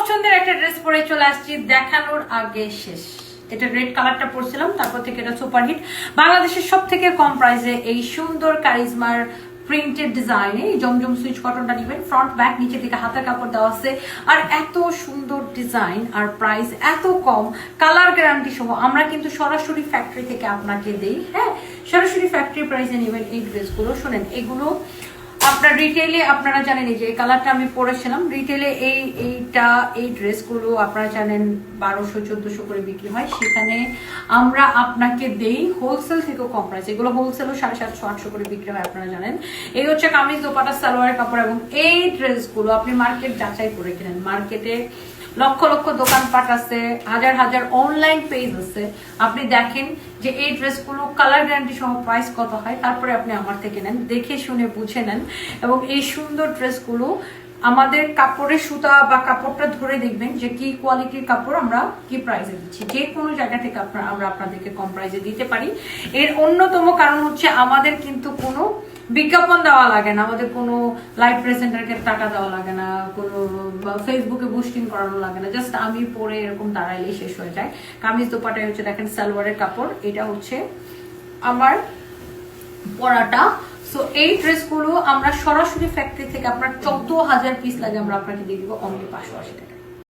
পছন্দের একটা ড্রেস পরে চলে আসছি, দেখানোর আগে শেষ। এটা রেড কালারটা পরছিলাম, তারপর থেকে এটা সুপারহিট। বাংলাদেশের সব থেকে কম প্রাইসে এই সুন্দর কারিজমার প্রিন্টেড ডিজাইনে জমজম সুইচ কটনটা নেবেন। ফ্রন্ট ব্যাক নিচে থেকে হাতের কাপড় দেওয়া আছে, আর এত সুন্দর ডিজাইন আর প্রাইস এত কম, কালার গ্যারান্টি সহ। আমরা কিন্তু সরাসরি ফ্যাক্টরি থেকে আপনাকে দেই, হ্যাঁ, সরাসরি ফ্যাক্টরি প্রাইসে নেবেন এই ড্রেসগুলো। শোনেন, এগুলো আপনার রিটেলে আপনারা জানেন, এই যে এই কালারটা আমি পরেছিলাম, রিটেলে এই ড্রেসগুলো আপনারা জানেন 1200-1400 করে বিক্রি হয়। সেখানে আমরা আপনাকে দেই হোলসেল থেকেও কম প্রাইস। এগুলো হোলসেলও 750-800 করে বিক্রি হয়, আপনারা জানেন। এই হচ্ছে কামিজ, দোপাটা, সালোয়ারের কাপড়। এবং এই ড্রেসগুলো আপনি মার্কেট যাচাই করে কিনেন। মার্কেটে লক্ষ লক্ষ দোকানপাট আছে, হাজার হাজার অনলাইন পেজ আছে। আপনি দেখেন যে এই ড্রেসগুলো কালার গ্যারান্টি সহ প্রাইস কত হয়, তারপরে আপনি আমার থেকে নেন, দেখে শুনে বুঝে নেন। এবং এই সুন্দর ড্রেসগুলো আমাদের কাপড়ের সুতা বা কাপড়টা ধরে দেখবেন যে কি কোয়ালিটির কাপড়, আমরা কি প্রাইসে দিচ্ছি। যে কোনো জায়গা থেকে আমরা আপনাদেরকে কম প্রাইসে দিতে পারি। এর অন্যতম কারণ হচ্ছে আমাদের কিন্তু কোনো বিজ্ঞাপন দেওয়া লাগে না, আমাদের কোনো লাইভ প্রেজেন্টারকে টাকা দেওয়া লাগে না, কোনো ফেসবুকে বুস্টিং করানো লাগে না। জাস্ট আমি পরে এরকম দাঁড়াইলেই শেষ হয়ে যায়। কামিজ দোপাটাই হচ্ছে দেখেন সালোয়ারের কাপড়, এটা হচ্ছে আমার পরাটা। সো এই ড্রেসগুলো আমরা সরাসরি ফ্যাক্টরি থেকে, আপনার 14,000 পিস লাগে, আমরা আপনাকে দিয়ে দিব অনলি 580 টাকা।